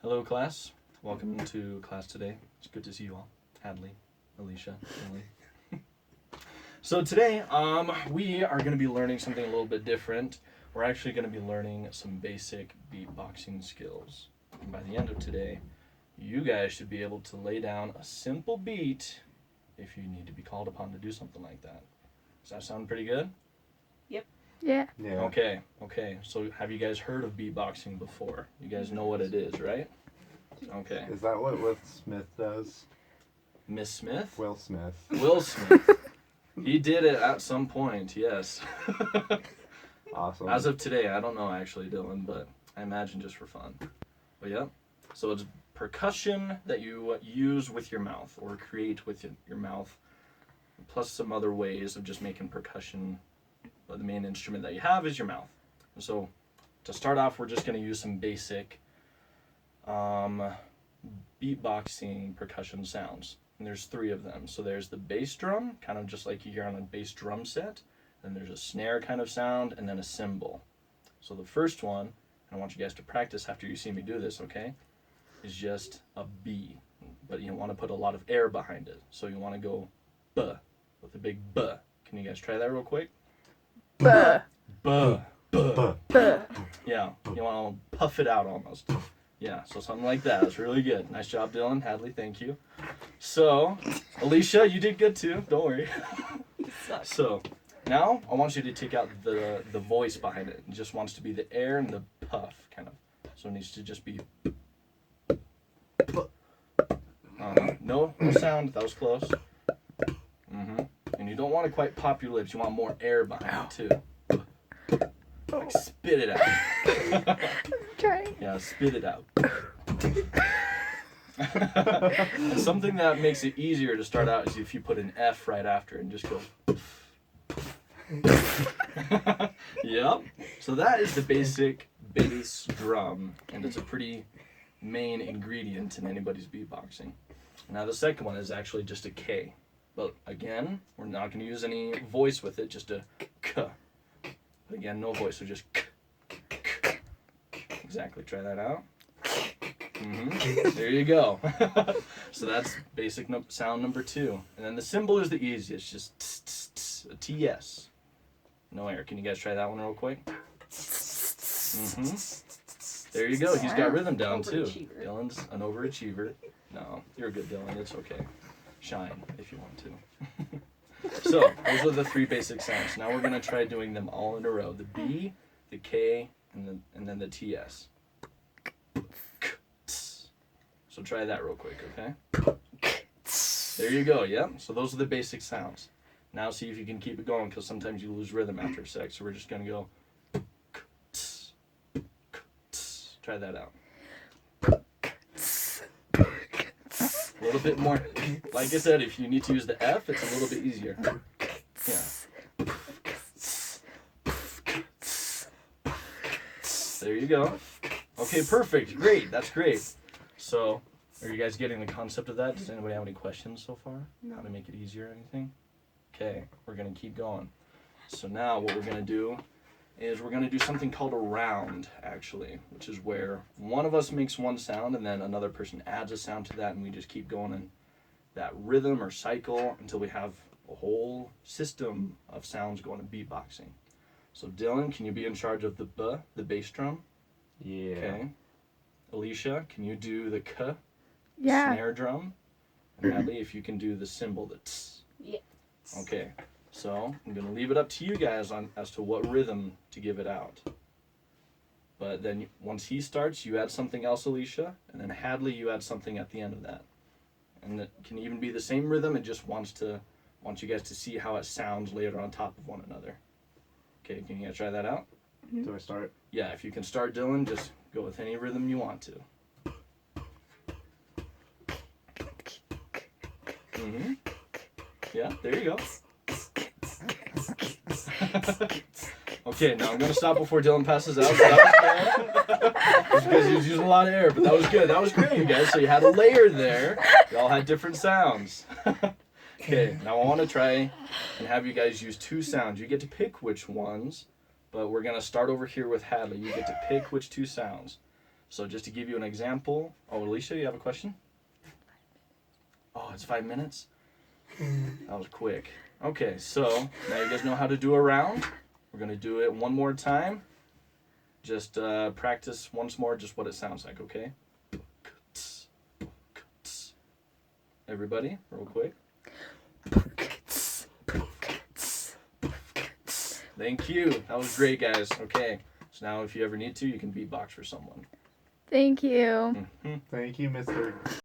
Hello, class. Welcome to class today. It's good to see you all. Hadley, Alicia, Emily. So today, we are going to be learning something a little bit different. We're actually going to be learning some basic beatboxing skills. And by the end of today, you guys should be able to lay down a simple beat if you need to be called upon to do something like that. Does that sound pretty good? Yeah. Okay. So have you guys heard of beatboxing before? You guys know what it is, right? Okay. Is that what Will Smith does? Miss Smith? Will Smith. Will Smith. He did it at some point, yes. Awesome. As of today, I don't know actually, Dylan, but I imagine just for fun. But yeah, so it's percussion that you use with your mouth or create with your mouth, plus some other ways of just making percussion, but the main instrument that you have is your mouth. And so to start off, we're just going to use some basic beatboxing percussion sounds. And there's 3 of them. So there's the bass drum, kind of just like you hear on a bass drum set. Then there's a snare kind of sound, and then a cymbal. So the first one, and I want you guys to practice after you see me do this, okay, is just a B. But you want to put a lot of air behind it. So you want to go buh, with a big buh. Can you guys try that real quick? Buh. Buh. Buh. Buh. Yeah, you want to puff it out almost. Yeah, so something like that. That's really good. Nice job, Dylan. Hadley, thank you. So, Alicia, you did good too. Don't worry. So, now I want you to take out the voice behind it. It just wants to be the air and the puff, kind of. So it needs to just be... No sound. That was close. And you don't want to quite pop your lips. You want more air behind it too. Like spit it out. I'm trying. Yeah, spit it out. And something that makes it easier to start out is if you put an F right after and just go. Yep. So that is the basic bass drum, and it's a pretty main ingredient in anybody's beatboxing. Now the second one is actually just a K. But again, we're not going to use any voice with it, just a K. But again, no voice, so just K. Exactly, try that out. There you go. So that's basic sound number 2. And then the cymbal is the easiest, just tss, tss, tss, a TS. No air. Can you guys try that one real quick? There you go. He's got rhythm down too. Dylan's an overachiever. No, you're good, Dylan. It's okay. Shine if you want to. So those are the 3 basic sounds. Now we're gonna try doing them all in a row: the B, the K, and then the TS. So try that real quick, okay? There you go. Yep. So those are the basic sounds. Now see if you can keep it going, because sometimes you lose rhythm after a sec. So we're just gonna go. Try that out. A little bit more. Like I said, if you need to use the F, it's a little bit easier. Yeah. There you go. Okay, perfect. Great. That's great. So, are you guys getting the concept of that? Does anybody have any questions so far? No. How to make it easier or anything? Okay, we're going to keep going. So now what we're going to do is we're going to do something called a round, actually, which is where one of us makes one sound and then another person adds a sound to that, and we just keep going in that rhythm or cycle until we have a whole system of sounds going in beatboxing. So Dylan, can you be in charge of the B, the bass drum? Yeah. Okay. Alicia, can you do the K, Yeah. snare drum? And Natalie, if you can do the cymbal, the Ts. Yeah. Okay. So I'm going to leave it up to you guys as to what rhythm to give it out. But then once he starts, you add something else, Alicia, and then Hadley, you add something at the end of that. And it can even be the same rhythm. It just wants you guys to see how it sounds layered on top of one another. Okay, can you guys try that out? Do I start? Yeah, if you can start, Dylan, just go with any rhythm you want to. Yeah, there you go. Okay, now I'm going to stop before Dylan passes out. That was good. Just because he was using a lot of air, but that was good. That was great, you guys. So you had a layer there. You all had different sounds. Okay, now I want to try and have you guys use 2 sounds. You get to pick which ones, but we're going to start over here with Hadley. You get to pick which 2 sounds. So just to give you an example. Oh, Alicia, you have a question? Oh, it's 5 minutes? That was quick. Okay, so now you guys know how to do a round. We're going to do it one more time. Just practice once more just what it sounds like, okay? Everybody, real quick. Thank you. That was great, guys. Okay, so now if you ever need to, you can beatbox for someone. Thank you. Mhm. Thank you, Mr.